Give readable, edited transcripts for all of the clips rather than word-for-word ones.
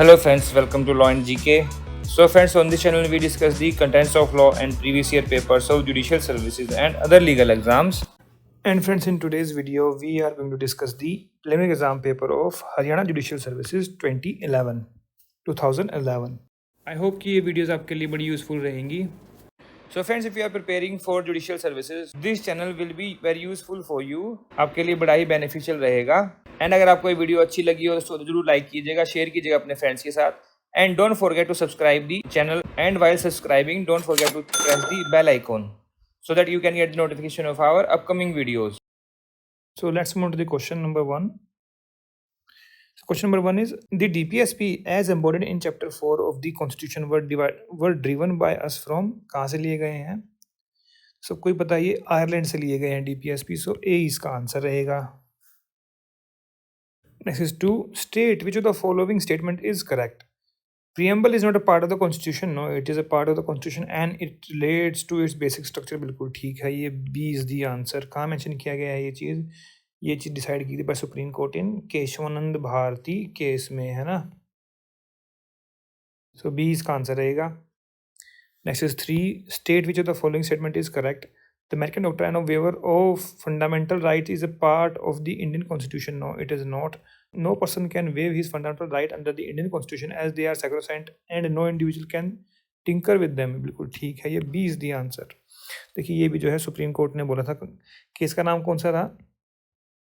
Hello friends, welcome to Law and GK. So friends, on this channel we discuss the contents of law and previous year papers of judicial services and other legal exams. And friends, in today's video we are going to discuss the preliminary exam paper of Haryana Judicial Services 2011. I hope कि ये videos आपके लिए बड़ी useful रहेंगी. So friends, if you are preparing for judicial services, this channel will be very useful for you. आपके लिए बड़ा ही beneficial रहेगा. एंड अगर आपको ये वीडियो अच्छी लगी हो तो जरूर लाइक कीजिएगा, शेयर कीजिएगा अपने फ्रेंड्स के साथ. And don't forget to subscribe the channel. And while subscribing don't forget to press the bell icon so that you can get the notification of our upcoming videos. So let's move to the question number 1. So question number 1 is the DPSP as embodied in chapter 4 of the constitution were driven by us from. कहाँ से लिए गए हैं? So कोई बताइए, Ireland से लिए गए हैं DPSP. So A इसका आंसर रहेगा. Next is 2. State which of the following statement is correct. Preamble is not a part of the constitution. No, it is a part of the constitution and it relates to its basic structure. बिल्कुल ठीक है, ये B is the answer. कहाँ mention किया गया है ये चीज़ decide की थी बाय सुप्रीम कोर्ट इन केशवानंद भारती केस में, है ना. सो B इसका आंसर रहेगा. Next is 3. State which of the following statement is correct. The American doctrine of waiver of fundamental right is a part of the Indian Constitution. No, it is not. No person can waive his fundamental right under the Indian Constitution as they are sacrosanct and no individual can tinker with them. बिल्कुल ठीक है, ये B is the answer. देखिए ये भी जो है supreme court ने बोला था. केस का नाम कौन सा था?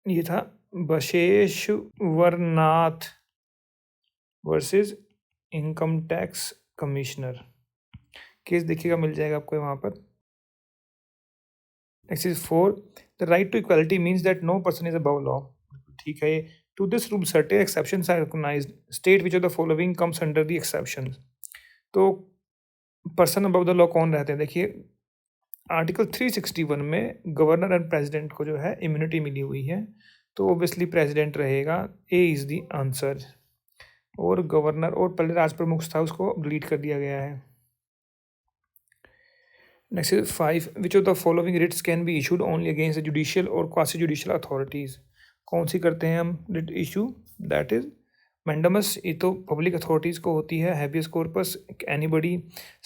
ये था Basheshwarnath versus income tax commissioner. Case देखिएगा, मिल जाएगा आपको वहाँ पर. Next is 4. The right to equality means that no person is above law. ठीक है. To this rule, certain exceptions are recognized. State which of the following comes under the exceptions. तो person above the law कौन रहते हैं? देखिए article 361 में governor and president को जो है इम्यूनिटी मिली हुई है, तो ऑब्वियसली प्रेसिडेंट रहेगा. A is the answer. और गवर्नर और पहले राज प्रमुख था उसको डिलीट कर दिया गया है. Next is 5. Which of the following writs can be issued only against the judicial or quasi-judicial authorities? कौन सी करते हैं हम writ issue? That is mandamus, ये तो public authorities को होती है. habeas corpus, anybody,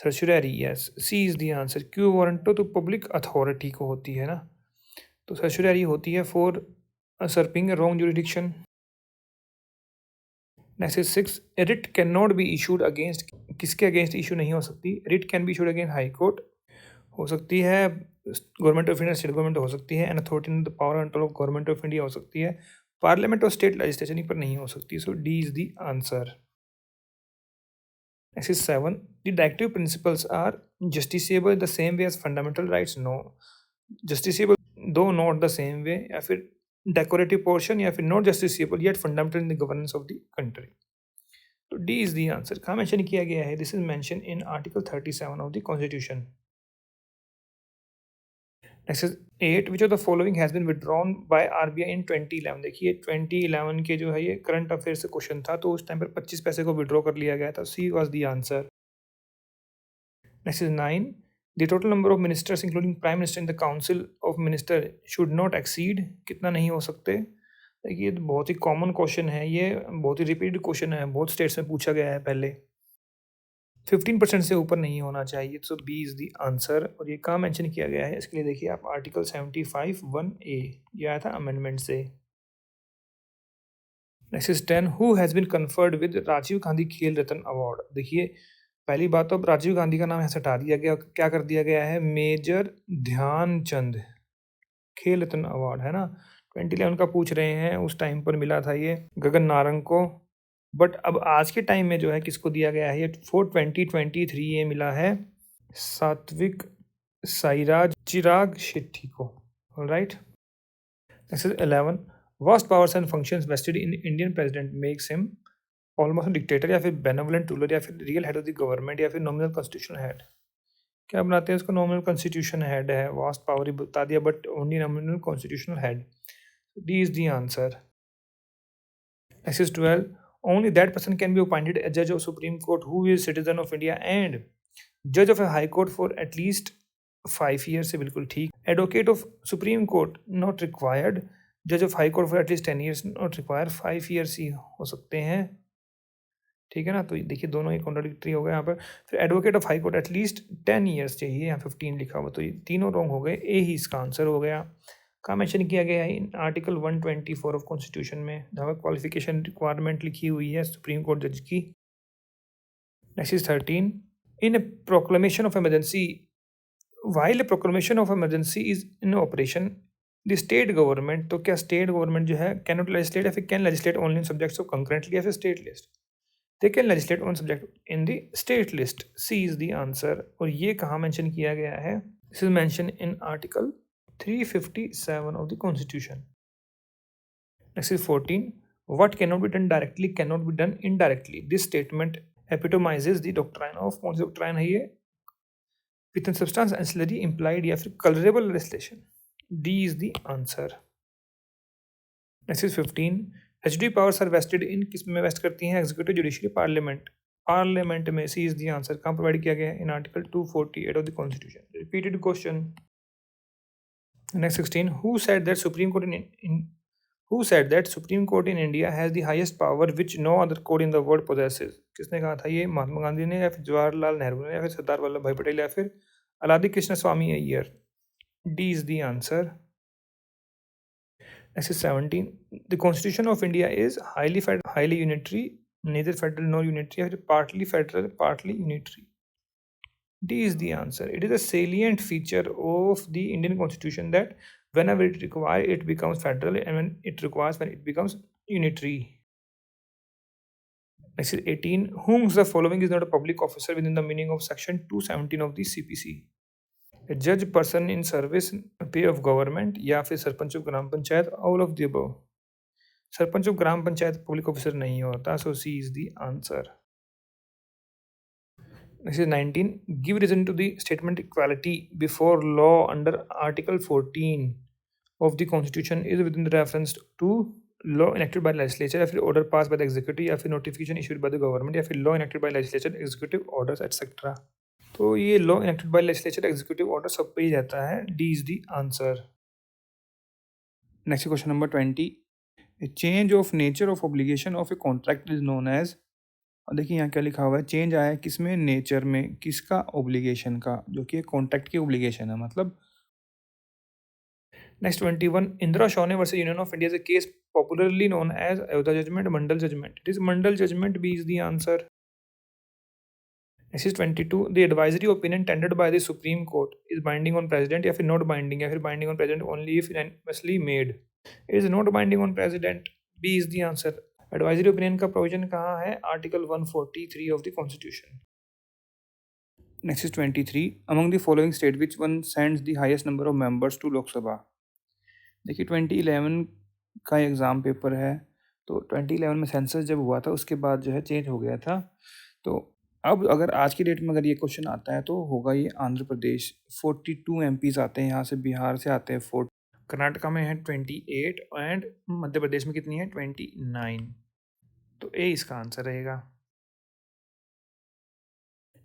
certiorari, yes. C is the answer. Quo warranto तो public authority को होती है ना, तो certiorari होती है for usurping a wrong jurisdiction. Next is 6. A writ cannot be issued against, किसके against issue नहीं हो सकती? Writ can be issued against high court, हो सकती है government of India, state government हो सकती है, and authority in the power control of government of India हो सकती है. पार्लियामेंट और स्टेट लेजिस्लेशन पर नहीं हो सकती. So D is the answer. Next is 7. The directive principles are justiciable the same way as fundamental rights. No, justiciable though not the same way, या फिर डेकोरेटिव पोर्शन, या फिर not justiciable yet fundamental in the governance of the country. तो D is the answer. कहाँ mention किया गया है? This is mention in article 37 of the constitution. Next is 8. Which of the following has been withdrawn by RBI in 2011? देखिए 2011 के जो है ये करंट अफेयर से क्वेश्चन था, तो उस टाइम पर 25 पैसे को विड्रॉ कर लिया गया था. C was the answer. Next is 9. The total number of ministers including prime minister in the council of minister should not exceed. कितना नहीं हो सकते? देखिए बहुत ही कॉमन क्वेश्चन है, ये बहुत ही रिपीटेड क्वेश्चन है, बहुत स्टेट्स में पूछा गया है पहले. 15% से ऊपर नहीं होना चाहिए. सो बी इज द आंसर. और ये कहाँ मेंशन किया गया है इसके लिए देखिए आप आर्टिकल 75(1)(a), ये आया था अमेंडमेंट से. Next is 10. Who has been conferred with Rajiv Gandhi Khel Ratna award. देखिए पहली बात तो अब राजीव गांधी का नाम यहाँ से हटा दिया गया, क्या कर दिया गया है? मेजर ध्यानचंद खेल रत्न अवार्ड, है ना. 2011 का पूछ रहे हैं, उस टाइम पर मिला था ये गगन नारंग को, बट अब आज के टाइम में जो है किसको दिया गया है? ये 2023 ये मिला है सात्विक साईराज चिराग शेट्टी को. Alright. Next is 11. Vast powers and functions vested in Indian president makes him almost dictator, या फिर बेनेवोलेंट रूलर, या फिर real head of the government, या फिर नॉमिनल कॉन्स्टिट्यूशनल हेड. क्या बनाते हैं इसको? नॉमिनल कॉन्स्टिट्यूशन हेड है. वास्ट पावर ही बता दिया, but only nominal constitutional head. D is the answer. Next is 12. Only that person can be appointed a judge of Supreme Court who is citizen of India and judge of a High Court for at least 5 years. से बिल्कुल ठीक. Advocate of Supreme Court not required. Judge of High Court for at least 10 years not required. 5 years ही हो सकते हैं. ठीक है ना। तो देखिए दोनों ही कॉन्ट्राडिक्टरी हो गए यहाँ पर। फिर advocate of high court at least 10 years चाहिए, यहाँ 15 लिखा हुआ, तो ये तीनों रॉन्ग हो गए, ए ही इसका आंसर हो गया। कहाँ मेंशन किया गया है? इन आर्टिकल 124 ऑफ कॉन्स्टिट्यूशन में, जहाँ पर क्वालिफिकेशन रिक्वायरमेंट लिखी हुई है सुप्रीम कोर्ट जज की। Next is 13, in A proclamation of emergency, while a proclamation of emergency is in operation, the state government, तो क्या स्टेट गवर्नमेंट जो है cannot legislate या फिर can legislate only on subjects of concurrently या फिर state list? They can legislate on subject in the state list. C is the answer. और ये कहाँ मेंशन किया गया है? This is mentioned in article 357 of the constitution. Next is 14. What cannot be done directly cannot be done indirectly. This statement epitomizes the doctrine of, कौन सी doctrine है ये? With a substance ancillary implied या फिर colorable legislation. D is the answer. Next is 15. HDP powers are vested in, किस में waste करती हैं? Executive, judiciary, parliament. Parliament में C is the answer. कहाँ प्रोवाइड किया गया है? In article 248 of the constitution. Repeated question. Next 16. Who said that Supreme Court who said that Supreme Court in India has the highest power which no other court in the world possesses? किसने कहा था ये? महात्मा गांधी ने या फिर जवाहरलाल नेहरू ने या फिर सरदार वल्लभ भाई पटेल या फिर अलादी कृष्ण स्वामी Iyer? D is the answer. Next is 17. The Constitution of India is highly unitary, neither federal nor unitary, or partly federal, partly unitary. D is the answer. It is a salient feature of the Indian Constitution that whenever it requires, it becomes federal, and when it becomes unitary. Next is 18. Whom the following is not a public officer within the meaning of section 217 of the CPC? A judge, person in service, pay of government, या फिर sarpanch of gram panchayat, all of the above. Sarpanch of gram panchayat public officer नहीं होता, so C is the answer. Next is 19. Give reason to the statement equality before law under Article 14 of the Constitution is within the reference to law enacted by legislature, या फिर order passed by the executive, या फिर notification issued by the government, या फिर law enacted by legislature, executive orders, etc. तो ये law enacted by legislature, executive order सब पे ही रहता है। D is the answer. Next question number 20. Change of nature of obligation of a contract is known as, और देखिए यहाँ क्या लिखा हुआ है, चेंज आया है किसमें? नेचर में। किसका? ऑब्लिगेशन का, जो कि कॉन्ट्रैक्ट की ऑब्लिगेशन है मतलब। Next 21. Indira Sawhney versus Union of India is a case popularly known as Ayodhya judgment, Mandal judgment. It is Mandal judgment. B is the answer. Next is 22. The advisory opinion tendered by the Supreme Court is binding on president या फिर not binding, या फिर binding on president only if unanimously made. It is not binding on president. B is the answer. Advisory opinion का provision कहाँ है? Article 143 of the Constitution. Next is 23. Among the following state, which one sends the highest number of members to Lok Sabha? देखिए 2011 का exam paper है, तो 2011 में census जब हुआ था उसके बाद जो है चेंज हो गया था। तो अब अगर आज की डेट में अगर ये क्वेश्चन आता है तो होगा ये आंध्र प्रदेश। 42 एमपीज आते हैं यहाँ से, बिहार से आते हैं 4, कर्नाटका में है 28, एंड मध्य प्रदेश में कितनी है? 29। तो ए इसका आंसर रहेगा।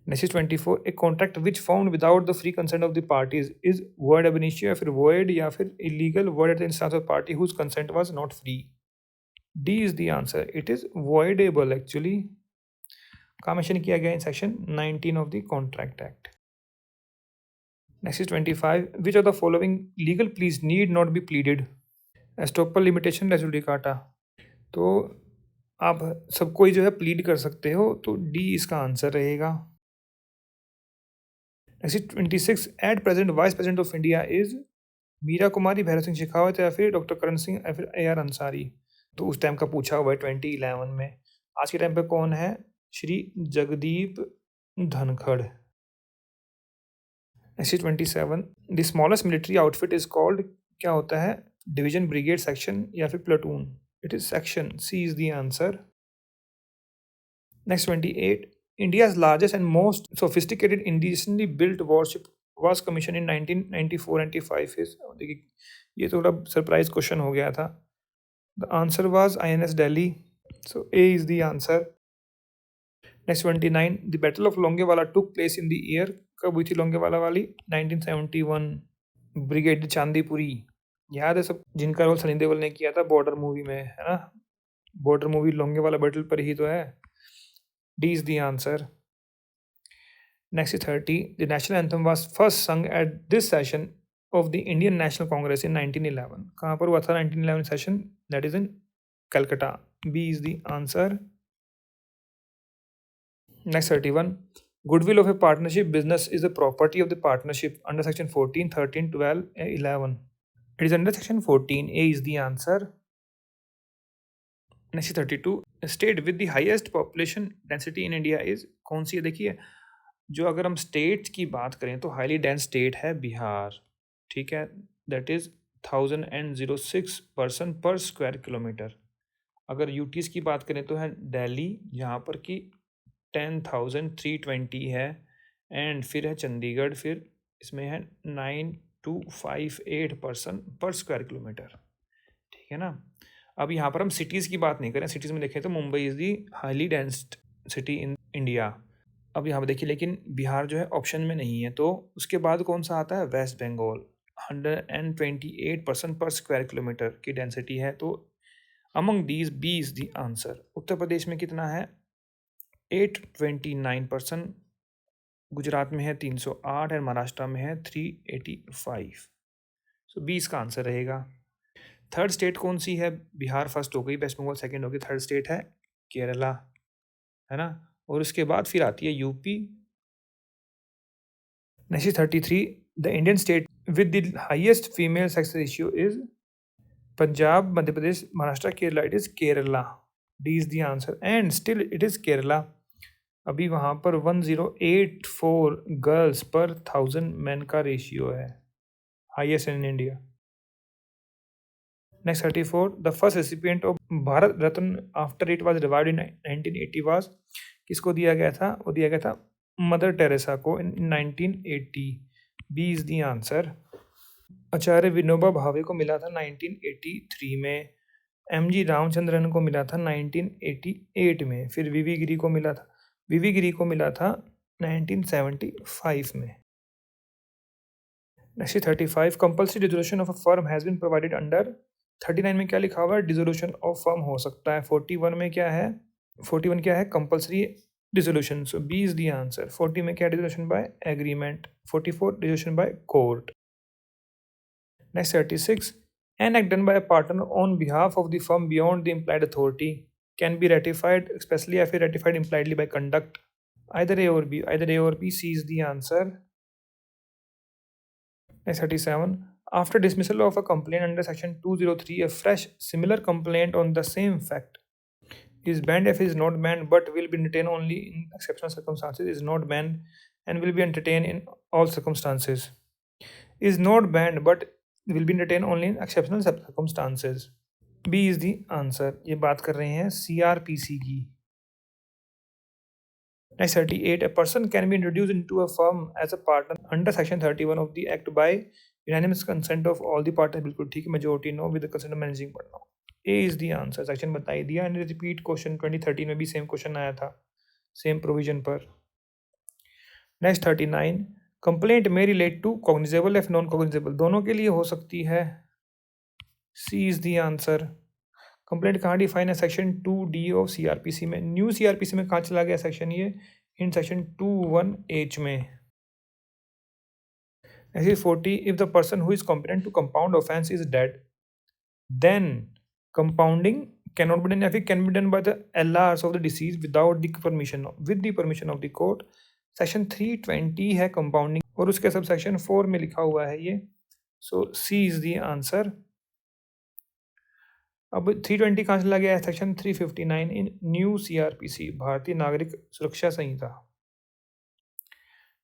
Next is 24. A contract which found without the free consent of the parties is void ab initio या फिर वॉइड या फिर illegal, void at the instance of party whose consent was not free. D is the answer. It is voidable actually. कहाँ mention किया गया? In section 19 of the contract act. Next is 25. Which of the following legal pleas need not B pleaded? Estoppel, limitation, res judicata. तो आप सबको ही जो है plead कर सकते हो, तो डी इसका आंसर रहेगा। Next is 26. At present vice president of India is Meera Kumari, Bhairon Singh Shekhawat, या फिर डॉक्टर करण सिंह, या फिर ए आर अंसारी। तो उस टाइम का पूछा हुआ है 2011 में। आज के टाइम पे कौन है? Shri Jagdeep Dhankhar. Next 27. The smallest military outfit is called, क्या होता है? डिवीजन, ब्रिगेड, सेक्शन, या फिर platoon. It is section. C is the answer. Next 28. India's largest and most sophisticated indigenously built warship was commissioned in 1994-95 is, देखिए ये थोड़ा surprise question हो गया था। The answer was INS Delhi, so A is the answer. Next 29. The battle of Longewala took place in the year, कब हुई थी लोंगेवाला वाली? 1971। ब्रिगेड चांदीपुरी, याद है सब, जिनका रोल सनी देओल ने किया था बॉर्डर मूवी में, है ना? बॉर्डर मूवी लोंगेवाला बैटल पर ही तो है। D is the answer. Next is 30. The national anthem was first sung at this session of the Indian National Congress in 1911. कहाँ पर हुआ था 1911 session? That is in Calcutta. B is the answer. Next 31. Goodwill of a partnership business is the property of the partnership under section 14, 13, 12, 11. It is under section 14. A is the answer. Next 32. State with the highest population density in India is कौन सी है? देखिए, जो अगर हम states की बात करें तो हाईली डेंस स्टेट है बिहार, ठीक है, that is 1006 person per square kilometre. अगर यूटीज़ की बात करें तो है दिल्ली, जहाँ पर कि 10,320 है, एंड फिर है चंडीगढ़, फिर इसमें है 9258 पर्सन पर स्क्वायर किलोमीटर, ठीक है ना। अब यहाँ पर हम सिटीज़ की बात नहीं करें, सिटीज़ में देखें तो Mumbai is the highly dense city in India. अब यहाँ पर देखिए, लेकिन बिहार जो है ऑप्शन में नहीं है, तो उसके बाद कौन सा आता है? West Bengal, 128 person per square kilometre की डेंसिटी है, तो among these B is the answer. Uttar Pradesh में कितना है? 829 पर्सन, गुजरात में है 308 और महाराष्ट्र में है 385। सो बी इसका आंसर रहेगा। थर्ड स्टेट कौन सी है? बिहार फर्स्ट हो गई, वेस्ट बंगाल सेकंड हो गई, थर्ड स्टेट है केरला, है ना, और उसके बाद फिर आती है UP. Next 33. The Indian state with the highest female sex ratio is Punjab, Madhya Pradesh, Maharashtra, Kerala. It is Kerala. D is the answer, and still it is Kerala. अभी वहाँ पर 1084 गर्ल्स पर 1000 मैन का रेशियो है, highest in India. Next 34. The first recipient of Bharat Ratna after it was revived in 1980 was, किसको दिया गया था? वो दिया गया था मदर टेरेसा को in 1980। B is the answer. Acharya Vinoba Bhave को मिला था 1983 में, एम जी रामचंद्रन को मिला था 1988 में, फिर वीवी गिरी को मिला था 1975 में। Next 35. Compulsory dissolution of a firm has been provided under. 39 में क्या लिखा हुआ है? डिसोल्यूशन ऑफ फर्म हो सकता है। 41 में क्या है? 41 क्या है? Compulsory dissolution. So B is the answer. 40 में क्या? Dissolution by agreement. 44 dissolution by court. Next 36. An act done by a partner on behalf of the firm beyond the implied authority can be ratified expressly या फिर ratified impliedly by conduct. either A or B. C is the answer. Next 37. After dismissal of a complaint under section 203, a fresh similar complaint on the same fact is banned if it is not banned but will be entertained only in exceptional circumstances. Is not banned and will be entertained in all circumstances. Is not banned but will be entertained only in exceptional circumstances. B is the answer. ये बात कर रहे हैं CRPC की। Next 38. A person can be introduced into a firm as a partner under section 31 of the act by unanimous consent of all the partners. बिल्कुल ठीक है, majority no with the consent of managing partner. A is the answer. Section बता ही दिया, and repeat question 2013 में भी same question आया था, same provision पर। नेक्स्ट 39. कंप्लेंट में रिलेट टू कॉग्निजेबल या नॉन कॉग्निजेबल, दोनों के लिए हो सकती है। सी इज द आंसर। कंप्लेंट कहाँ डिफाइन है? सेक्शन 2D ऑफ CRPC में। न्यू CRPC में कहाँ चला गया सेक्शन ये? इन सेक्शन 21H में। Next 40. If the person who is competent to compound offence is dead then compounding cannot be done या फिर can be done by the LRs of the deceased without the permission with the permission of the court. Section 320 है compounding, और उसके sub section 4 में लिखा हुआ है ये। सो सी इज द आंसर। अब 320 कहाँ चला गया है? सेक्शन 359 इन न्यू CRPC, भारतीय नागरिक सुरक्षा संहिता।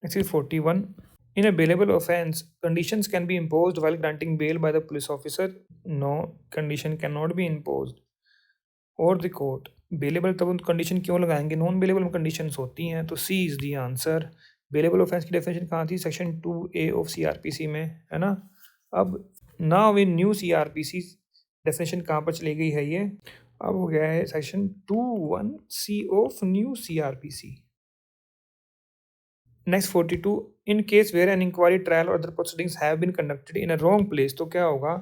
Next 41. In a bailable offense, conditions can be imposed while granting bail by the police officer. No condition cannot be imposed or the court. Bailable तब उन कंडीशन क्यों लगाएंगे? नॉन बेलेबल में conditions होती हैं, तो C is the answer. Bailable offence की definition कहाँ थी? सेक्शन 2A ऑफ CRPC में, है ना। अब now in new CRPC definition कहाँ पर चली गई है ये? अब हो गया है section 21C of new CRPC। Next 42. In case where an inquiry, trial और other proceedings have been conducted in a wrong place, तो क्या होगा?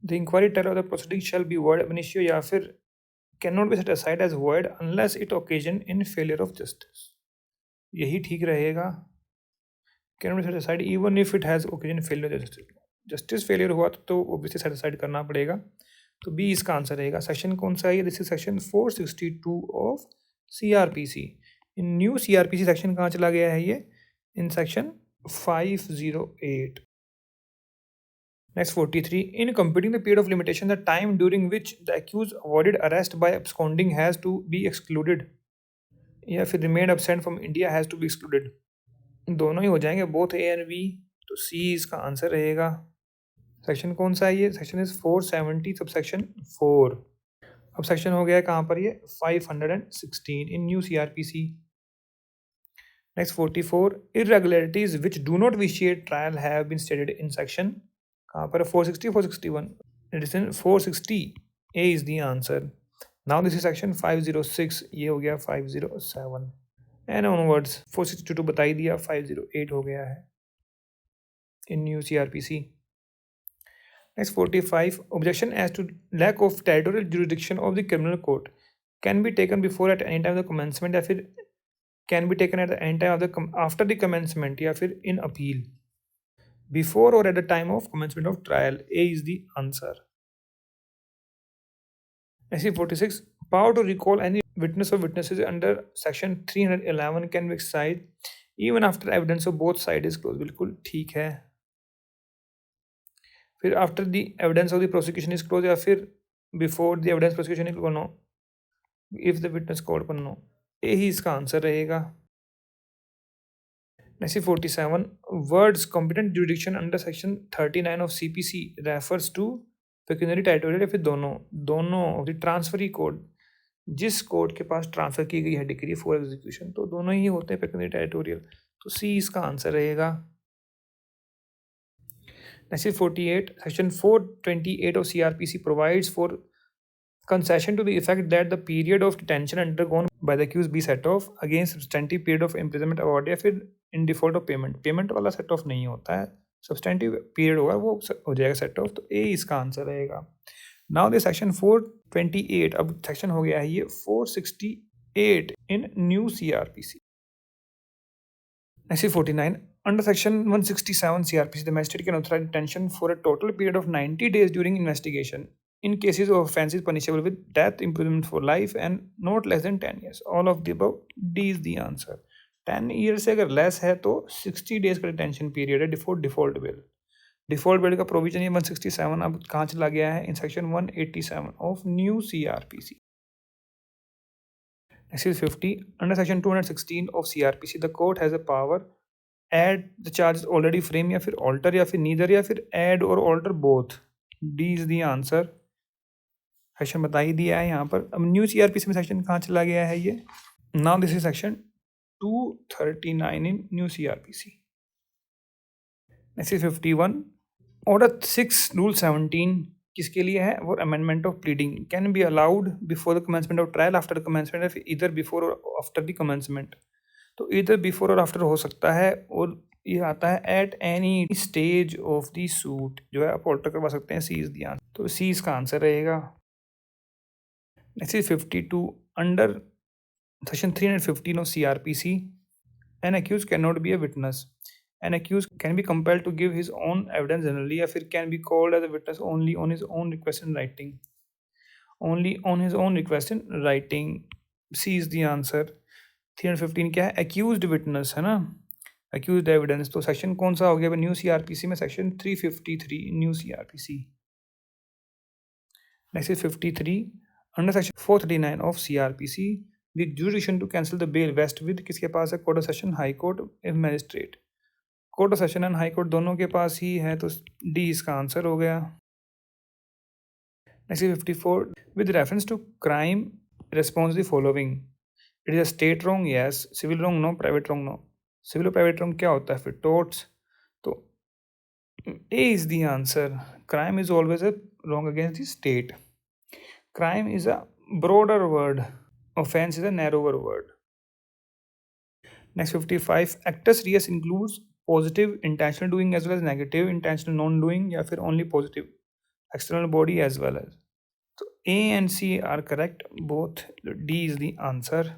द इंक्वायरी, ट्रायल और other proceedings shall be void ab initio या फिर cannot be set aside as void unless it occasion in failure of justice. यही ठीक रहेगा. Cannot be set aside even if it has occasion in failure of justice. Justice failure हुआ तो obviously set aside करना पड़ेगा. तो B इसका answer रहेगा. सेक्शन कौन सा है? This is section 462 of CRPC. In new CRPC section कहाँ चला गया है ये? In section 508. Next 43. In computing the period of limitation, the time during which the accused avoided arrest by absconding has to be excluded. या फिर remained absent from India has to be excluded. दोनों ही हो जाएंगे, both A and B. तो C इसका answer रहेगा. Section कौन सा है ये? Section is 470 subsection 4. अब सेक्शन हो गया है कहाँ पर ये? 516 in new CRPC. Next 44. Irregularities which do not vitiate trial have been stated in section. कहाँ पर? 460 461. It is in 460. A is the answer. Now this is section 506. ये हो गया 507 and onwards. 462 बता ही दिया. 508 हो गया है in new CRPC. Next 45. Objection as to lack of territorial jurisdiction of the criminal court can be taken before at any time of the commencement या फिर can be taken at the any time of the after the commencement या फिर in appeal. Before or at the time of commencement of trial. A is the answer. SC 46. Power to recall any witness or witnesses under section 311 can be exercised even after evidence of both sides is closed. बिल्कुल ठीक है. फिर after the evidence of the prosecution is closed या फिर before the evidence prosecution is closed. No. If the witness called पर no. A ही इसका answer रहेगा. Next 47. Words competent jurisdiction under section 39 of CPC refers to pecuniary territorial या फिर दोनों of the transferee court. जिस court के पास transfer की गई है डिक्री फॉर एग्जीक्यूशन, तो दोनों ही होते हैं पेक्यूनियरी टेरिटोरियल. तो सी इसका आंसर रहेगा. Next 48. Section 428 of CRPC provides for concession to the effect that the period of detention undergone by the accused be set off against substantive period of imprisonment award या फिर in default of payment वाला set off नहीं होता है. substantive period होगा वो हो जाएगा set off. तो A इसका आंसर रहेगा. Now the section 428. अब सेक्शन हो गया है ये 468 in new CRPC. Next 49. Under section 167 CRPC, the magistrate can authorize detention for a total period of 90 days during investigation in cases of offences punishable with death, imprisonment for life and not less than 10 years. All of the above. D is the answer. 10 years से अगर less है तो 60 days का detention period है default bill. Default bill का provision ये 167 अब कहाँ चला गया है? In section 187 of new CRPC. Next is 50. Under section 216 of CRPC, the court has a power add the charges already frame या फिर alter या फिर neither या फिर add or alter both. D is the answer. Section बता ही दिया है यहाँ पर. अब न्यू CRPC में सेक्शन कहाँ चला गया है ये? Now this is section 239 in new CRPC. Next is 51. Order 6 rule 17 किसके लिए है? वो amendment of pleading can be allowed before the commencement of trial, after the commencement, इधर बिफोर और आफ्टर द कमेंसमेंट. तो इधर बिफोर और आफ्टर हो सकता है और ये आता है at any stage of the suit जो है आप ऑल्टर करवा सकते हैं. सी इज द आंसर. तो सी इसका आंसर रहेगा. Next is 52. Under section 315 of CRPC, an accused cannot be a witness. An accused can be compelled to give his own evidence generally या फिर can be called as a witness only on his own request in writing. Only on his own request in writing. C is the answer. 315 क्या है? Accused witness है ना, accused evidence. तो section कौन सा हो गया न्यू CRPC में? Section 353 new CRPC. Next is 53. Under section 439 of CRPC, the jurisdiction to cancel the bail vests with किसके पास है? Court of session, high court, magistrate. Court of session and high court दोनों के पास ही है. तो D इसका answer हो गया. Next 54. With reference to crime response the following. It is a state wrong yes, civil wrong no, private wrong no. Civil और private wrong क्या होता है फिर? टोर्ट्स. तो A is the answer. Crime is always a wrong against the state. Crime is a broader word. Offense is a narrower word. Next 55. Actus reus includes positive intentional doing as well as negative intentional non-doing या फिर only positive external body as well as. तो A and C are correct. Both. D is the answer.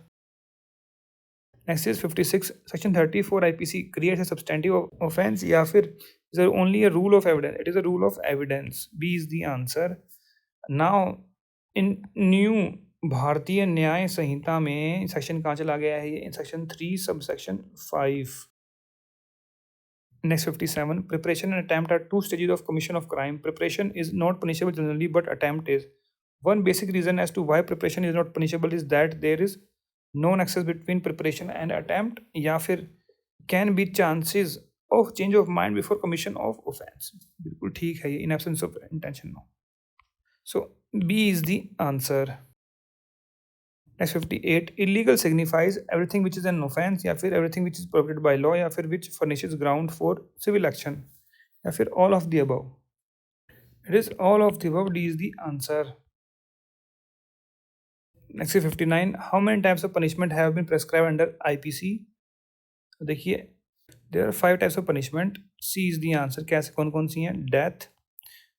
Next is 56. Section 34 IPC creates a substantive offense या फिर is there only a rule of evidence? It is a rule of evidence. B is the answer. Now in new भारतीय न्याय संहिता में section कहाँ चला गया है ये? In section 3 subsection 5. Next 57. Preparation and attempt are two stages of commission of crime. Preparation is not punishable generally, but attempt is. One basic reason as to why preparation is not punishable is that there is no nexus between preparation and attempt, या फिर can be chances of change of mind before commission of offense. बिल्कुल ठीक है ये, in absence of intention no. So B is the answer. Next 58. Illegal signifies everything which is an offense, या फिर everything which is prohibited by law, या फिर which furnishes ground for civil action, या फिर all of the above. It is all of the above. D is the answer. Next is 59. How many types of punishment have been prescribed under IPC? तो देखिए, there are 5 types of punishment. C is the answer. कैसे कौन कौन सी हैं? Death,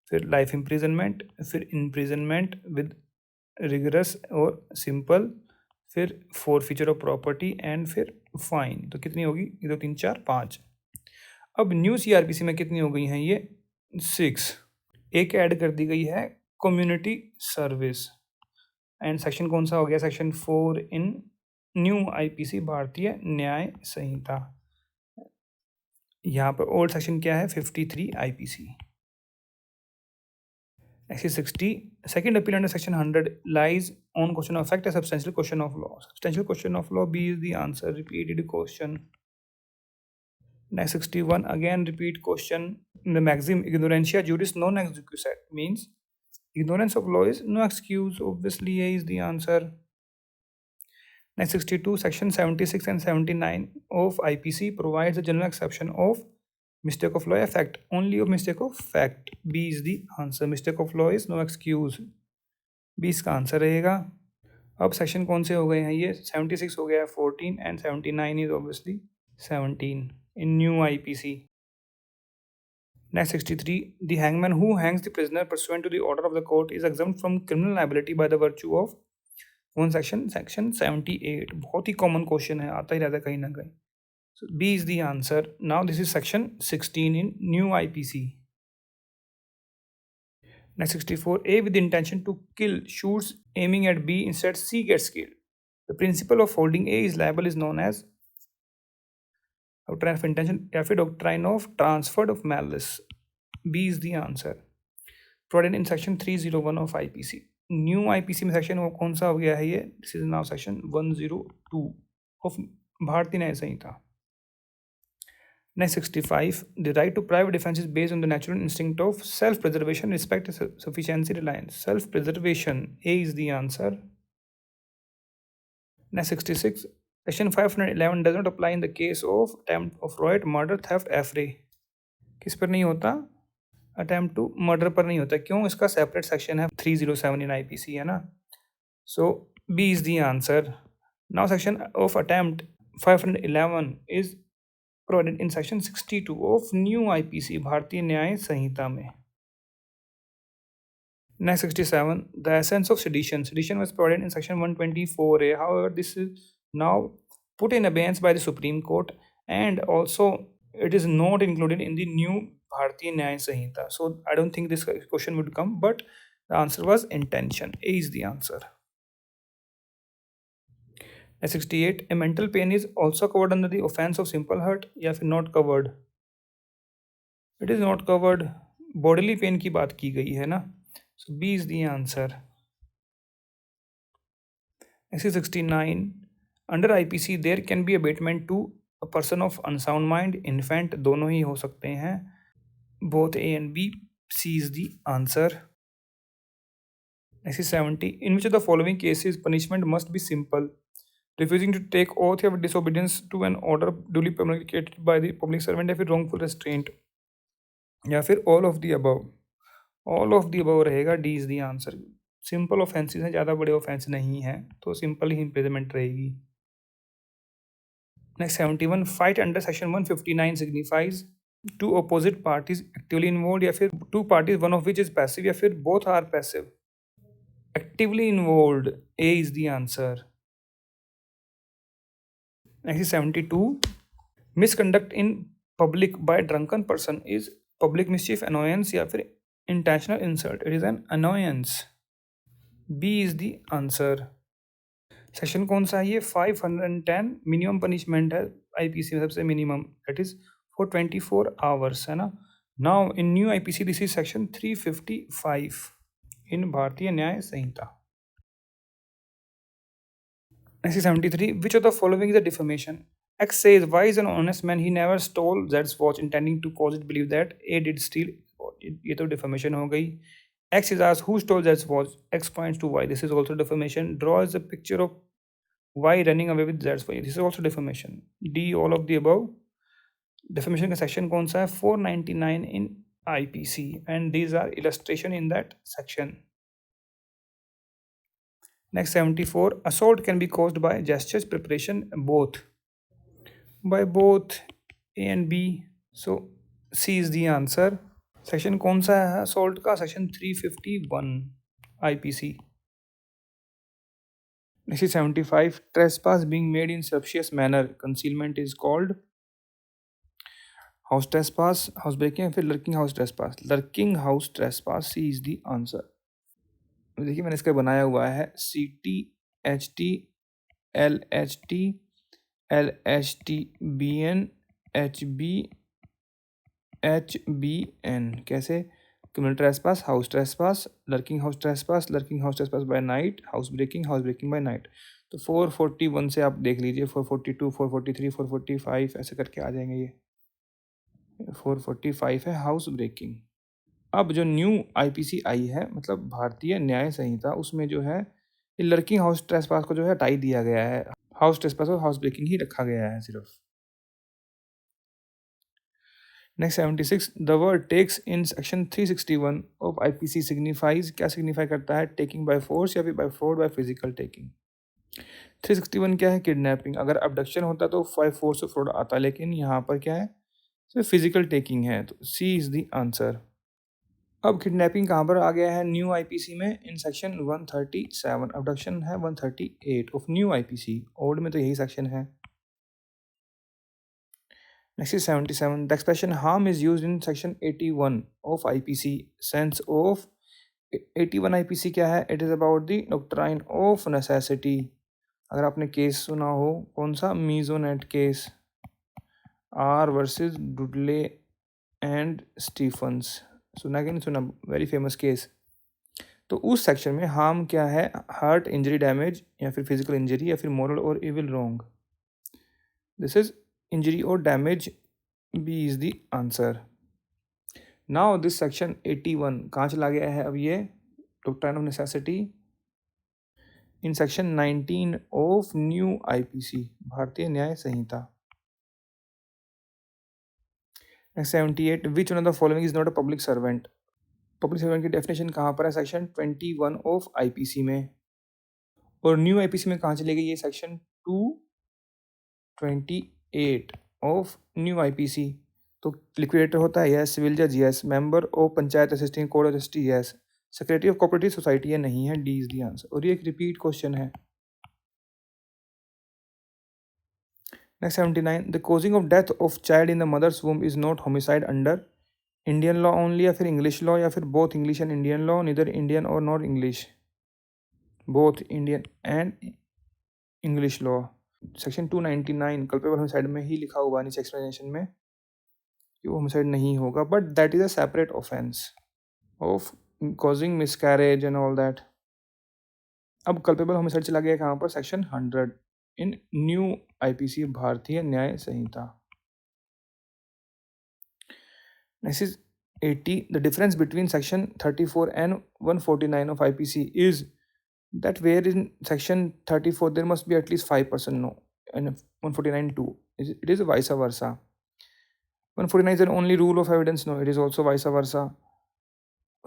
फिर life imprisonment, फिर imprisonment with rigorous और simple, फिर forfeiture of property and फिर fine. तो कितनी होगी? ये 2 3 4 5. अब न्यू CRPC में कितनी हो गई हैं ये? 6. एक ऐड कर दी गई है कम्युनिटी सर्विस. एंड सेक्शन कौन सा हो गया? सेक्शन 4 इन न्यू IPC भारतीय न्याय संहिता. यहाँ पर ओल्ड सेक्शन क्या है? 53 IPC. Next is 60. Second appeal under section 100 lies on question of fact, a substantial question of law. Substantial question of law, B is the answer. Repeated question. Next 61. Again repeat question. The maxim ignorantia juris non excusat means ignorance of law is no excuse. Obviously A is the answer. Next 62. Section 76 and 79 of IPC provides a general exception of mistake of law या fact. Only of mistake of fact. B is the answer. Mistake of law is no excuse. B इसका answer रहेगा. अब section कौन से हो गए हैं ये? 76 हो गया है 14 and 79 is obviously 17 in new IPC. Next 63. The hangman who hangs the prisoner pursuant to the order of the court is exempt from criminal liability by the virtue of one section 78. बहुत ही common question है, आता ही रहता है कहीं ना कहीं. So B is the answer. Now this is section 16 in new IPC. Next 64. A with the intention to kill shoots aiming at B, instead C gets killed. The principle of holding A is liable is known as doctrine of intention या फिर doctrine of transfer of malice. B is the answer. Provided in section 301 of IPC. New IPC में section वो कौन सा हो गया है ये? This is now section 102 of भारतीय न्याय संहिता. Next 65. The right to private defense is based on the natural instinct of self-preservation, respect, sufficiency, reliance. Self-preservation. A is the answer. Next 66. Section 511 does not apply in the case of attempt of riot, murder, theft, affray. किस पर नहीं होता? Attempt to murder पर नहीं होता. क्यों? इसका separate section है 307 in IPC है ना. So B is the answer. Now section of attempt 511 is provided in section 62 of new IPC भारतीय न्याय संहिता में. Next 67. The essence of sedition. Sedition was provided in section 124A. However, this is now put in abeyance by the Supreme Court, and also it is not included in the new भारतीय न्याय संहिता. So I don't think this question would come, but the answer was intention. A is the answer. 68. A mental pain is also covered under the offense of simple hurt या फिर not covered? It is not covered. Bodily pain की बात की गई है ना. So B is the answer. 69. Under IPC there can be abatement to a person of unsound mind, infant, दोनों ही हो सकते हैं. Both A and B. C is the answer. 70. In which of the following cases punishment must be simple? Refusing to take oath या disobedience to an order duly promulgated by the public servant या फिर wrongful restraint या फिर all of the above. All of the above रहेगा. D is the answer. Simple offenses हैं, ज़्यादा बड़े offense नहीं हैं, तो simple ही imprisonment रहेगी. Next 71. Fight under section 159 signifies two opposite parties actively involved या फिर two parties one of which is passive या फिर both are passive. Actively involved. A is the answer. Next is 72. Misconduct in public by drunken person is public mischief, annoyance या फिर intentional insult. It is an annoyance. B is the answer. Section कौन सा है ये? 510 minimum punishment है IPC में, सबसे minimum, that is for 24 hours, है ना. Now in new IPC this is section 355 इन भारतीय न्याय संहिता. Next is 73. Which of the following is a defamation? X says, why is an honest man? He never stole Z's watch intending to cause it believe that A did steal. ये तो defamation हो गई. X is asked, who stole Z's watch? X points to Y. This is also defamation. Draws a picture of Y running away with Z's watch. This is also defamation. D, all of the above. Defamation का section कौन सा है? 499 in IPC. And these are illustration in that section. Next 74. Assault can be caused by gestures, preparation, both. By both A and B. So C is the answer. Section कौन सा है assault का? Section 351 IPC. Next is 75. Trespass being made in suspicious manner. Concealment is called house trespass, house breaking, या फिर lurking house trespass. Lurking house trespass. C is the answer. देखिए मैंने इसका बनाया हुआ है CT HT LHT LHT BN HB HBN. कैसे? criminal trespass, house trespass, lurking house trespass by night, house breaking by night. तो 441 से आप देख लीजिए, 442 443 445 ऐसे करके आ जाएंगे. ये 445 है हाउस ब्रेकिंग. अब जो न्यू आईपीसी आई है, मतलब भारतीय न्याय संहिता, उसमें जो है ये लर्किंग हाउस ट्रेसपास को जो है हटाई दिया गया है. हाउस ट्रेसपास और हाउस ब्रेकिंग ही रखा गया है सिर्फ. Next 76. The word takes in section 361 of IPC signifies. क्या सिग्निफाई करता है? टेकिंग बाय फोर्स या फिर by fraud, by physical taking. 361 क्या है? किडनैपिंग. अगर अबडक्शन होता तो बाय फोर्स और फ्रॉड आता, लेकिन यहाँ पर क्या है? सिर्फ फिजिकल टेकिंग है. तो सी इज द आंसर. अब किडनैपिंग कहाँ पर आ गया है न्यू आईपीसी में? In section 137. अबडक्शन है 138 ऑफ न्यू आईपीसी. ओल्ड में तो यही सेक्शन है. Next is 77. The expression harm is used in section 81 of IPC. Sense of 81 IPC क्या है? It is about the doctrine of necessity. अगर आपने केस सुना हो, कौन सा? Mignonette case, R versus Dudley and Stephens. सुना कि नहीं सुना? Very famous case. तो उस सेक्शन में हार्म क्या है? हर्ट, इंजरी, डैमेज, या फिर फिजिकल इंजरी, या फिर मोरल और evil wrong. This is injury और damage. B is the answer. Now this section 81 कहाँ चला गया है अब ये? Doctrine of necessity in section 19 of new IPC, Bharatiya Nyaya Sanhita. Next 78. Which one of the following is not a public servant. Public servant की definition कहाँ पर है? सेक्शन 21 ऑफ आईपीसी में. और न्यू आईपीसी में कहाँ चलेगी ये? Section 228 of new IPC. तो लिक्विडेटर होता है यस, सिविल जज yes, member of panchayat assistant court of justice yes, secretary of cooperative society ये नहीं है. D is the answer. और ये एक रिपीट क्वेश्चन है. Next 79. The causing of death of child in the mother's womb is not homicide under Indian law only, या फिर English law, या फिर both English and Indian law, neither Indian और not English. Both Indian and English law. Section 299 culpable homicide में ही लिखा हुआ नीचे explanation में कि वो होमिसाइड नहीं होगा, but that is a separate offence of causing miscarriage and all that. अब कल्पेबल होमिसाइड चला गया कहाँ पर? Section 100 in new IPC, Bharatiya Nyaya Sanhita. Next is 80. The difference between section 34 and 149 of IPC is that where in section 34 there must be at least 5% no, and 149 too. It is vice versa. 149 is an only rule of evidence. No, it is also vice versa.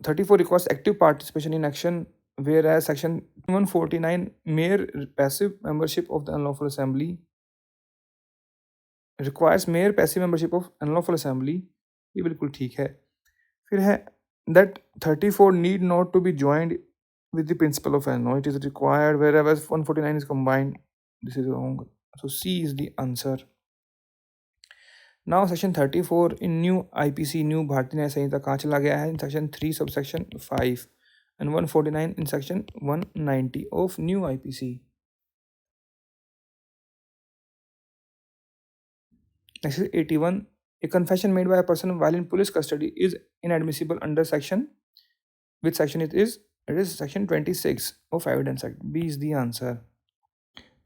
34 requires active participation in action, whereas section 149 mere passive membership of the unlawful assembly requires mere passive membership of unlawful assembly. ये बिल्कुल ठीक है. फिर है that 34 need not to be joined with the principle of no, it is required wherever 149 is combined. This is wrong. So C is the answer. Now section 34 in new IPC, new Bharatiya Nyaya Sanhita कहाँ चला गया है? In section 3 subsection 5 and 149 in section 190 of new IPC. Next is 81. A confession made by a person while in police custody is inadmissible under section. Which section it is? It is section 26 of Evidence Act. B is the answer.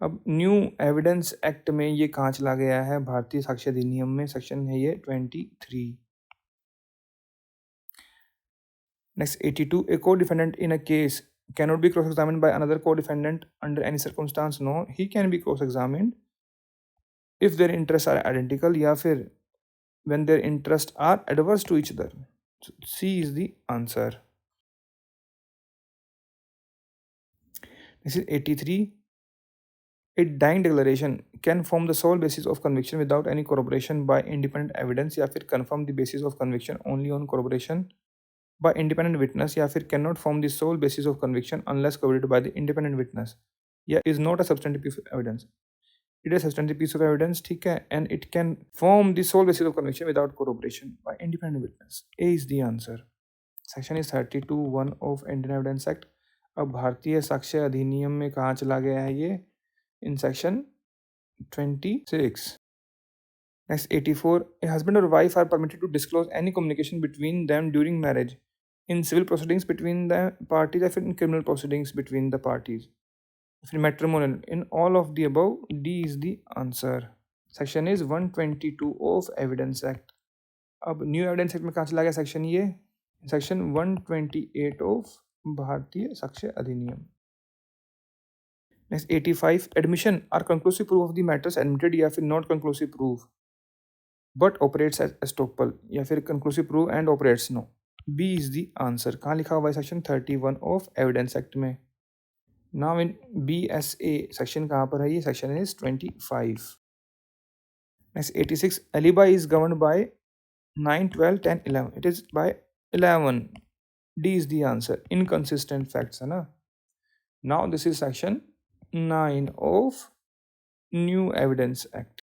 अब new evidence act में ये कहाँ चला गया है? भारतीय साक्ष्य अधिनियम में सेक्शन है ये 23. Next 82. A co-defendant in a case cannot be cross-examined by another co-defendant under any circumstance. No, he can be cross-examined if their interests are identical या फिर when their interests are adverse to each other. So C is the answer. This is 83. A dying declaration can form the sole basis of conviction without any corroboration by independent evidence या फिर confirm the basis of conviction only on corroboration by independent witness या फिर cannot form the sole basis of conviction unless corroborated by the independent witness या is not a substantive piece of evidence. It is a substantive piece of evidence, ठीक है, and it can form the sole basis of conviction without corroboration by independent witness. A is the answer. Section is 32(1) of Indian Evidence Act. अब भारतीय साक्ष्य अधिनियम में कहाँ चला गया है ये? In section 26. Next 84. A husband or wife are permitted to disclose any communication between them during marriage in civil proceedings between the parties or in criminal proceedings between the parties. In matrimonial, in all of the above, D is the answer. Section is 122 of Evidence Act. अब new evidence act में कहाँ चला गया section ये? Section 128 of भारतीय साक्ष्य अधिनियम. Next 85. Admission are conclusive proof of the matters admitted या फिर not conclusive proof but operates as estoppel या फिर conclusive proof and operates no. B is the answer. कहाँ लिखा हुआ है? सेक्शन 31 of Evidence Act में. Now in BSA section कहाँ पर है? ये section is 25. Next 86. Alibi is governed by 9, 12, 10, 11. It is by 11. D is the answer. Inconsistent facts है ना. Now this is section 9 of New Evidence Act.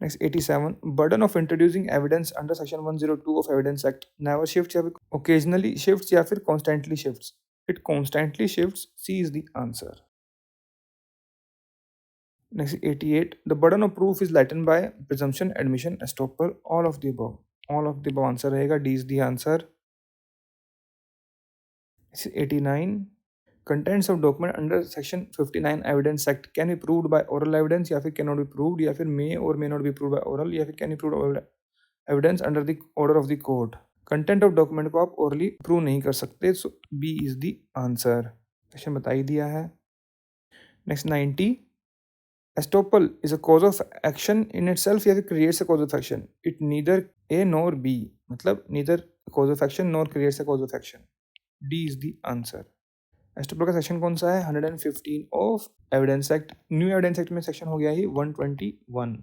Next 87. Burden of introducing evidence under section 102 of Evidence Act never shifts या फिर occasionally shifts या फिर constantly shifts. It constantly shifts. C is the answer. Next 88. The burden of proof is lightened by presumption, admission, estoppel, all of the above. All of the above answer रहेगा. D is the answer. This is 89. Contents of document under section 59 Evidence Act can be proved by oral evidence या फिर cannot be proved या फिर may or may not be proved by oral या फिर can be proved by evidence under the order of the court. Content of document को आप orally prove नहीं कर सकते. So B is the answer. Question बता ही दिया है. Next 90. Estoppel is a cause of action in itself या फिर creates a cause of action. It neither A nor B. मतलब neither cause of action nor creates a cause of action. D is the answer. Estoppel का section कौन सा है? 115 of evidence act. New evidence act में section हो गया ही 121.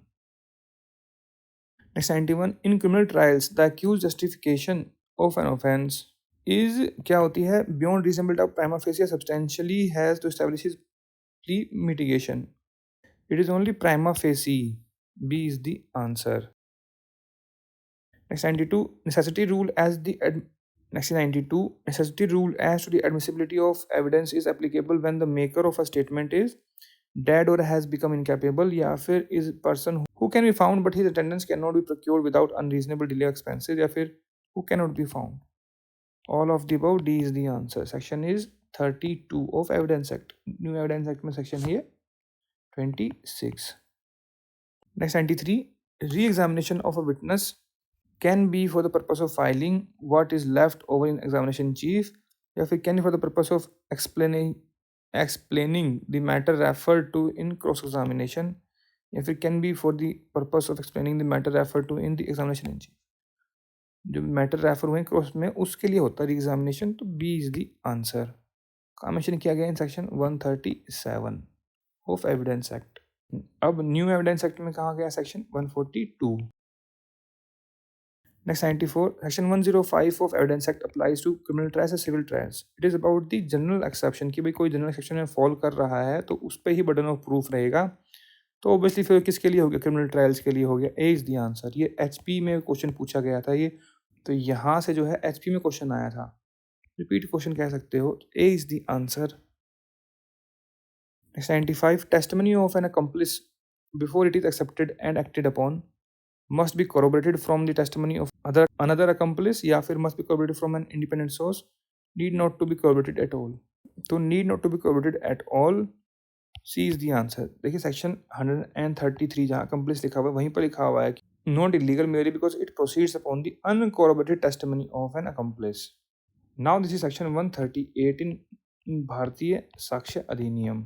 Next 91. In criminal trials the accused justification of an offence is क्या होती है? Beyond reasonable doubt, prima facie, substantially has to establish his pre mitigation. It is only prima facie. B is the answer. Next 92. Necessity rule as the Next 92. Necessity rule as to the admissibility of evidence is applicable when the maker of a statement is dead or has become incapable या फिर is a person who can be found but his attendance cannot be procured without unreasonable delay or expenses या फिर who cannot be found. All of the above. D is the answer. Section is 32 of Evidence Act. New Evidence Act में section है 26. Next 93. Re-examination of a witness can be for the purpose of filing what is left over in examination in chief या फिर can be for the purpose of explaining the matter referred to in cross examination या फिर can be for the purpose of explaining the matter referred to in the examination in chief. जो matter refer हुए cross में उसके लिए होता है re examination. तो बी इज द आंसर. का मेंशन किया गया in section 137 of evidence act. अब न्यू एविडेंस एक्ट में कहा गया section 142. Next 94, Section 105 of Evidence Act applies to criminal trials and civil trials. It is about the general exception कि भाई कोई जनरल एक्सेप्शन में फॉल कर रहा है तो उस पर ही बर्डन ऑफ प्रूफ रहेगा. तो ऑब्वियसली फिर किसके लिए हो गया, क्रिमिनल ट्रायल्स के लिए हो गया. A is the answer. ये एचपी में क्वेश्चन पूछा गया था ये, तो यहाँ से जो है एचपी में क्वेश्चन आया था. रिपीट क्वेश्चन कह सकते हो. A is the answer. Next 95, testimony of an accomplice before it is accepted and acted upon must be corroborated from the testimony of another accomplice या फिर must be corroborated from an independent source, need not to be corroborated at all. तो need not to be corroborated at all, C is the answer. देखिए section 133 जहाँ accomplice लिखा हुआ है वहीं पर लिखा हुआ है कि not illegal merely because it proceeds upon the uncorroborated testimony of an accomplice. Now this is section 138 in भारतीय साक्ष्य अधिनियम,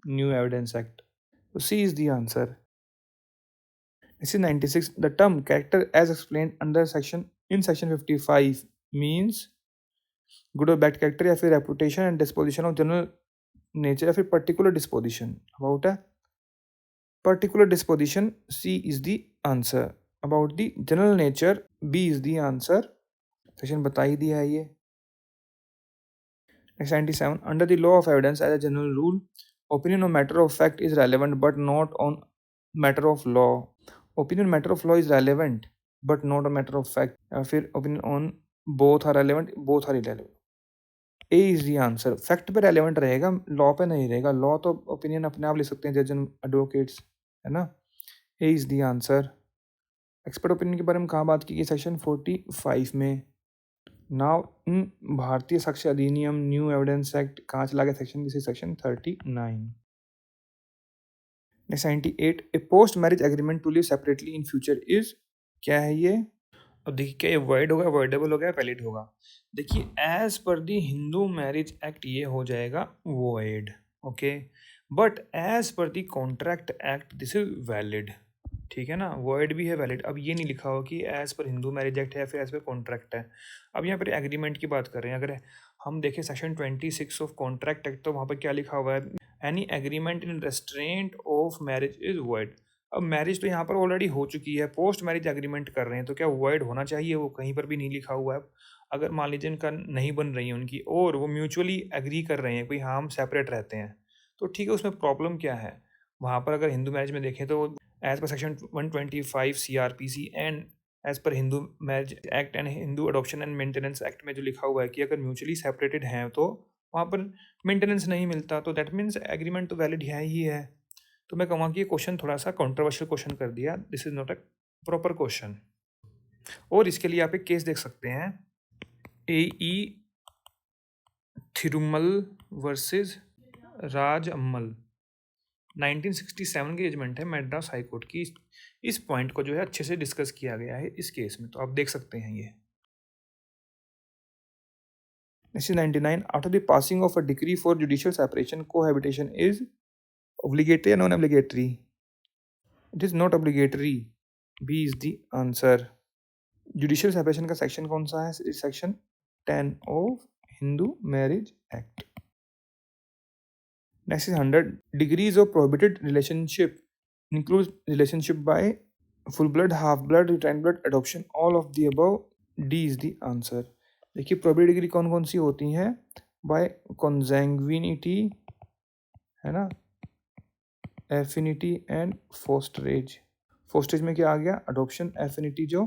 New Evidence Act. So C is the answer. This is 96. The term character as explained under section 55 means good or bad character या फिर reputation and disposition of general nature या फिर particular disposition. About a particular disposition, C is the answer. About the general nature, B is the answer. Section बता ही दिया है ये. Next 97. Under the law of evidence as a general rule, opinion on matter of fact is relevant but not on matter of law. Opinion matter of law is relevant but not a matter of fact. या फिर opinion on both are relevant, both are irrelevant. A is the answer. Fact पे relevant रहेगा, law पे नहीं रहेगा. Law तो opinion अपने आप ले सकते हैं जज एंड एडवोकेट्स, है ना. A is the answer. Expert opinion के बारे में कहाँ बात की गई, सेक्शन 45 में. नाउ इन भारतीय साक्ष्य अधिनियम न्यू एविडेंस एक्ट कहाँ चला गया section, this is section 39. Next 98. A post marriage agreement to live separately in future is, क्या है ये. अब देखिए क्या ये वर्ड होगा, वर्डेबल होगा, वैलिड होगा. देखिए एज पर दी हिंदू मैरिज एक्ट ये हो जाएगा void, okay. But as per the contract act this is valid, ठीक है ना. वर्ड भी है वैलिड. अब ये नहीं लिखा हो कि as per Hindu marriage act है या फिर एज पर कॉन्ट्रैक्ट है. अब यहाँ पर एग्रीमेंट की बात कर रहे हैं. अगर हम देखें सेक्शन 26 ऑफ कॉन्ट्रैक्ट एक्ट तो वहाँ पर क्या लिखा हुआ है, any agreement in restaurant of marriage is void. अब मैरिज तो यहाँ पर ऑलरेडी हो चुकी है, पोस्ट मैरिज एग्रीमेंट कर रहे हैं तो क्या वॉइड होना चाहिए, वो कहीं पर भी नहीं लिखा हुआ है. अगर मान लीजिए इनका नहीं बन रही है उनकी और वो म्यूचुअली एग्री कर रहे हैं कोई, हाँ हम सेपरेट रहते हैं तो ठीक है, उसमें प्रॉब्लम क्या है. वहाँ पर अगर हिंदू मैरिज में देखें तो as per section 125 CRPC and as per Hindu marriage act and Hindu adoption and maintenance act में जो लिखा हुआ है कि अगर म्यूचुअली सेपरेटेड हैं तो वहाँ पर मेंटेनेंस नहीं मिलता, तो दैट मीन्स एग्रीमेंट तो वैलिड है ही है. तो मैं कहूँगा कि ये क्वेश्चन थोड़ा सा कंट्रोवर्शियल क्वेश्चन कर दिया. This is not a proper question. और इसके लिए आप एक केस देख सकते हैं, AE थिरुमल वर्सेस राज अम्मल. 1967 की जजमेंट है मद्रास हाई कोर्ट की. इस पॉइंट को जो है अच्छे से डिस्कस किया गया है इस केस में, तो आप देख सकते हैं ये. Next is 99. After the passing of a decree for judicial separation, cohabitation is obligatory or non-obligatory? It is not obligatory. B is the answer. Judicial separation का सेक्शन कौन सा है, section 10 of Hindu marriage act. Next is 100. Degrees of prohibited relationship include relationship by full blood, half blood, रिटाइन blood, adoption, all of the above. D is the answer. देखिए prohibited degree कौन कौन सी होती हैं, बाय कॉन्जैंग्विनिटी, है ना, एफिनिटी एंड फोस्टरेज. फोस्टरेज में क्या आ गया, अडॉप्शन. एफिनिटी जो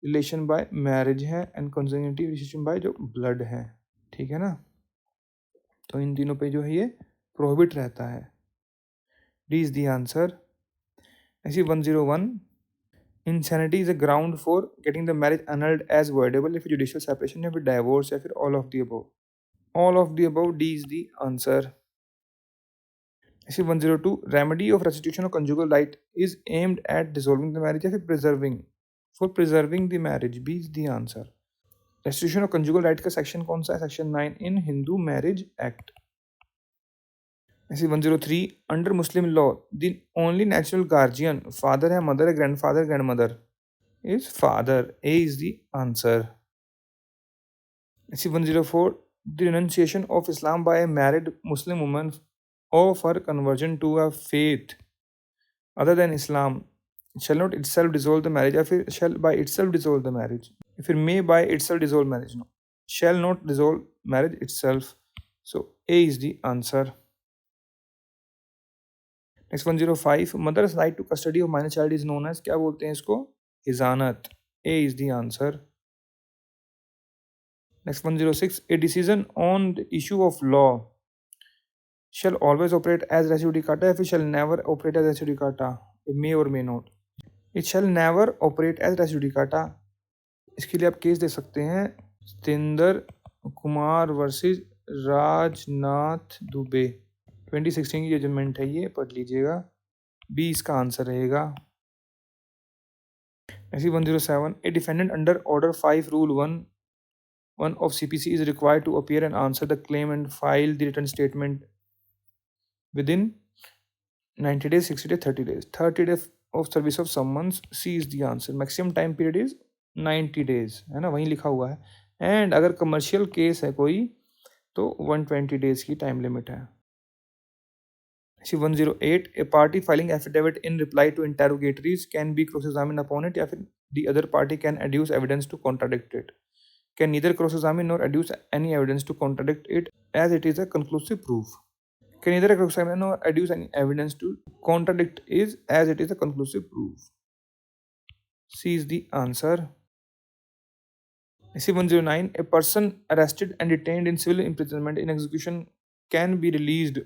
रिलेशन बाय मैरिज है एंड कंजंगिटी रिलेशन बाय जो ब्लड है, ठीक है ना. तो इन तीनों पे जो है ये प्रोहिबिट रहता है. D is the answer. ऐसी 101. Insanity is a ground for getting the marriage annulled as voidable if judicial separation या फिर डाइवोर्स या फिर all of the above. All of the above. D is the answer. ऐसी 102. Remedy of restitution of conjugal right is aimed at dissolving the marriage या फिर preserving, for preserving the marriage. B is the answer. Restitution of conjugal right का section कौन सा है, section 9 इन Hindu marriage act. ऐसी 103. Under Muslim law the only natural guardian father है, mother है, grandfather, grandmother, is father. A is the answer. ऐसी 104. The renunciation of Islam by A married Muslim woman of her conversion to a faith other than Islam shall not itself dissolve the marriage, या फिर shall by itself dissolve the marriage, या फिर may by itself dissolve marriage. No, shall not dissolve marriage itself. So A is the answer. Next 105, mother's right to custody of minor child is known as, क्या बोलते हैं इसको? हिजानत. A is the answer. Next 106, a decision on the issue of law shall always operate as res judicata, या फिर shall never operate as res judicata, may or may not. It shall never operate as res judicata. इसके लिए आप case दे सकते हैं Satendra Kumar versus Rajnath Dubey. 2016 की judgement है, ये पढ़ लीजिएगा. बी इसका आंसर रहेगा. ऐसी 107, A defendant under order 5 rule 1 of CPC is required to appear and answer the claim and file the written statement within 90 days, 60 days, 30 days. 30 days of service of summons. C is the answer. Maximum time period is 90 days, है ना, वहीं लिखा हुआ है. And अगर commercial case है कोई तो 120 डेज की टाइम लिमिट है. 108, a party filing affidavit in reply to interrogatories can be cross-examined upon it, या फिर the other party can adduce evidence to contradict it. Can neither cross-examine nor adduce any evidence to contradict it as it is a conclusive proof. Can neither cross-examine nor adduce any evidence to contradict is as it is a conclusive proof. C is the answer. 109, a person arrested and detained in civil imprisonment in execution can be released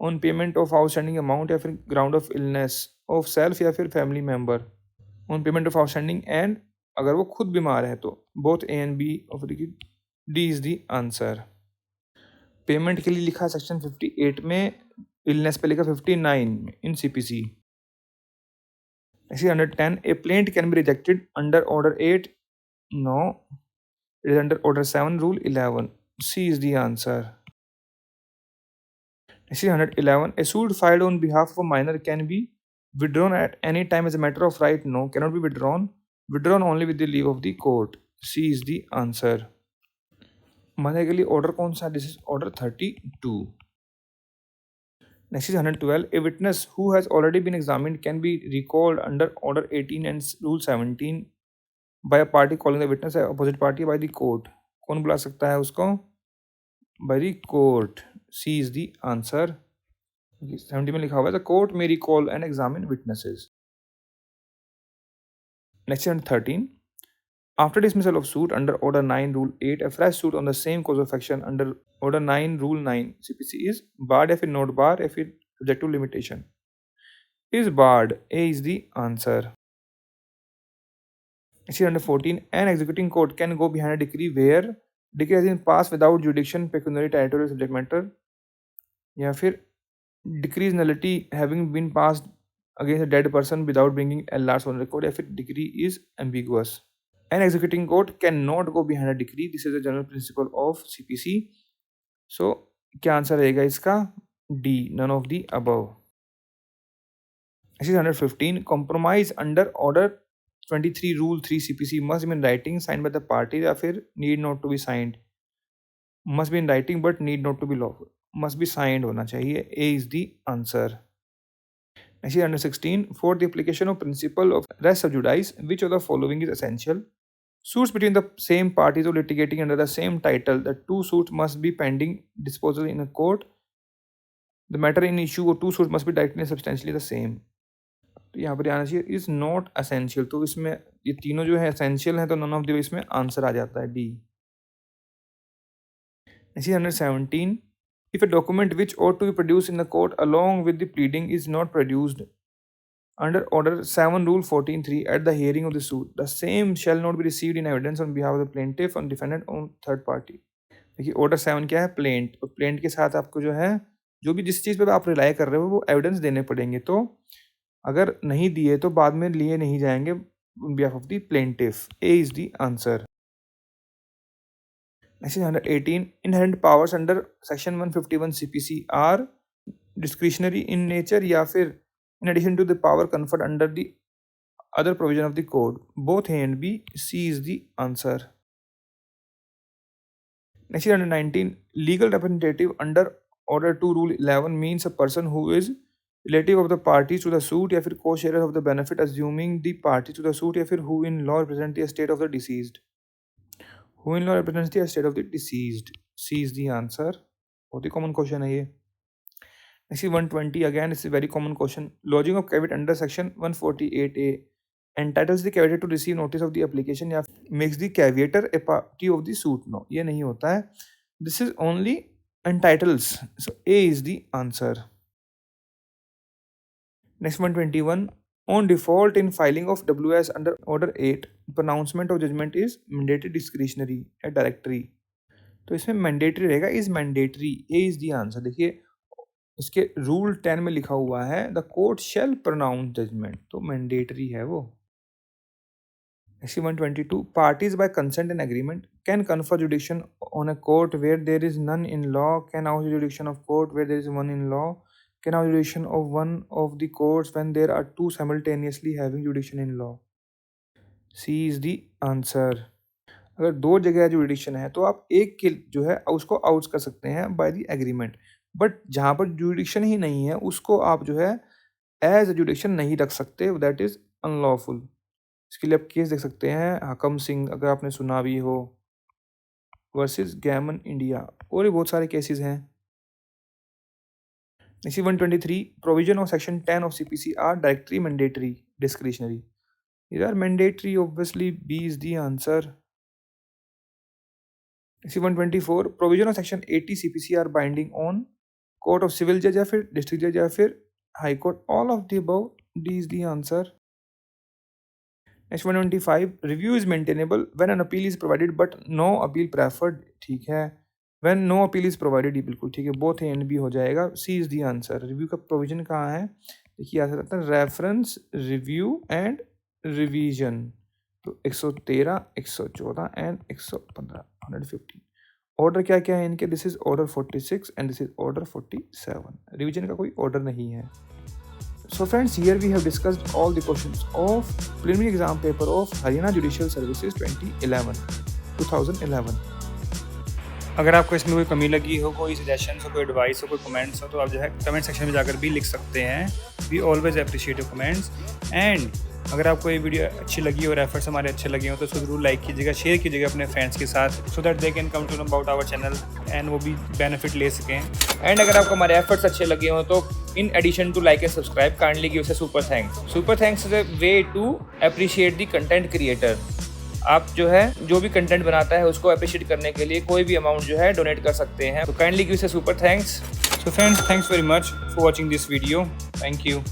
on payment of outstanding amount, या फिर ground of illness of self या फिर family member, on payment of outstanding, and अगर वो खुद बीमार है तो both A and B of D is the answer. Payment के लिए लिखा सेक्शन 58 में, इलनेस पे लिखा 59 में इन CPC. 110, a plaint can be rejected under order 8. No, it is under order 7 rule 11. C is the answer. 111, a suit filed on behalf of a minor can be withdrawn at any time as a matter of right. No, cannot be withdrawn. Withdrawn only with the leave of the court. C is the answer. Mother के लिए order कौन सा? This is order 32. Next is 112, a witness who has already been examined can be recalled under order 18 and rule 17 by a party calling the witness opposite party by the court. कौन बुला सकता है उसको? By the court. C is the answer. 70 में लिखा हुआ है the court may recall and examine witnesses. Next is 13. After dismissal of suit under order 9 rule 8, a fresh suit on the same cause of action under order 9 rule 9 CPC is barred if it not barred if it subject to limitation. Is barred. A is the answer. Next is 14. An executing court can go behind a decree where decree has been passed without jurisdiction, pecuniary, territorial, subject matter, या फिर decree is nullity having been passed against a dead person without bringing LRs on record, या फिर decree is ambiguous. An executing court cannot go behind a decree. This is the general principle of CPC. So क्या answer रहेगा इसका? D, none of the above. This is 115. Compromise under order 23 rule 3 CPC must be in writing, signed by the party, या फिर need not to be signed. Must be in writing but need not to be lawful. Must be signed होना चाहिए. A is the answer. Next is 116. For the application of principle of res sub judice, which of the following is essential? Suits between the same parties or litigating under the same title, the two suits must be pending disposal in a court. The matter in issue or two suits must be directly and substantially the same. तो यहाँ पर आना चाहिए is not essential. तो इसमें ये तीनों जो है असेंशियल है, तो नन ऑफ द इसमें आंसर आ जाता है D. Next is 117. If a document which ought to be produced in the court along with the pleading is not produced under order 7 rule 14(3) at the hearing of the suit, the same shall not be received in evidence on behalf of the plaintiff and defendant on third party. देखिए order 7 क्या है? Plaint. तो plaint के साथ आपको जो है जो भी जिस चीज़ पे आप रिलाई कर रहे हो वो एविडेंस देने पड़ेंगे. तो अगर नहीं दिए तो बाद में लिए नहीं जाएंगे on behalf of the plaintiff. A is the answer. Next is 118. Inherent powers under section 151 CPC are discretionary in nature या फिर in addition to the power conferred under the other provision of the code. Both A and B. C is the answer. Next is 119. Legal representative under order 2 rule 11 means a person who is relative of the parties to the suit या फिर co share of the benefit assuming the party to the suit या फिर who in law represent the estate of the deceased. Who in law represents the estate of the deceased, C is the answer. बहुत ही common question है ये। Next 120 again it's very common question. Lodging of caveat under section 148A entitles the caviator to receive notice of the application या makes the caviator a party of the suit। No, ये नहीं होता है, this is only entitles, so A is the answer। Next 121, on default in filing of WS under order 8 pronouncement of judgment is mandatory, discretionary या directory। तो इसमें mandatory रहेगा, is mandatory, A is the answer। देखिए इसके rule 10 में लिखा हुआ है the court shall pronounce judgement, तो मैंडेटरी है वो। Next 122, parties by consent and agreement can confer jurisdiction on a court where there is none in law, can house jurisdiction of court where there is one in law, can house jurisdiction of one of the courts when there are two simultaneously having jurisdiction in law। C is the answer। अगर दो जगह jurisdiction है तो आप एक के जो है उसको आउट कर सकते हैं बाय द एग्रीमेंट, बट जहाँ पर जुरिडिक्शन ही नहीं है उसको आप जो है एज जुरिडिक्शन नहीं रख सकते, दैट इज अनलॉफुल। इसके लिए आप केस देख सकते हैं हकम सिंह, अगर आपने सुना भी हो, वर्सेस गैमन इंडिया, और भी बहुत सारे केसेस हैं। Next 123, provision of section 10 of CPC are directory, mandatory, discretionary. These are mandatory, obviously B is the answer। Next 124, provision of section 80 CPC are binding on court of civil judge या फिर district judge या फिर high court, all of the above, D is the answer। Next 125, review is maintainable when an appeal is provided but no appeal preferred, ठीक है। when no appeal is provided, ये बिल्कुल ठीक है, both A and B हो जाएगा, C is the answer। Review का provision कहाँ है, देखिए आ सकता है रेफरेंस, रिव्यू एंड रिवीजन। तो 113, 114 एंड 115, 115। ऑर्डर क्या क्या है इनके, this is order 46 and this is order 47। Revision का कोई ऑर्डर नहीं है। So friends, here we have discussed all the questions of preliminary exam paper of Haryana judicial services 2011। अगर आपको इसमें कोई कमी लगी हो, कोई सजेशन हो, कोई एडवाइस हो, कोई कमेंट्स हो, तो आप जो है कमेंट सेक्शन में जाकर भी लिख सकते हैं। We always appreciate your comments. And अगर आपको ये वीडियो अच्छी लगी और एफर्ट्स हमारे अच्छे लगे हो तो इसको जरूर लाइक कीजिएगा, शेयर कीजिएगा अपने फ्रेंड्स के साथ, so that they can come to know about our channel and वो भी बेनिफिट ले सकें। एंड अगर आपको हमारे एफर्ट्स अच्छे लगे हो तो in addition to like and subscribe kindly give us a super thanks. Super thanks is a way to appreciate the content creator. आप जो है जो भी कंटेंट बनाता है उसको अप्रिशिएट करने के लिए कोई भी अमाउंट जो है डोनेट कर सकते हैं, तो kindly give us a super thanks. So friends, thanks very much for watching this video. Thank you.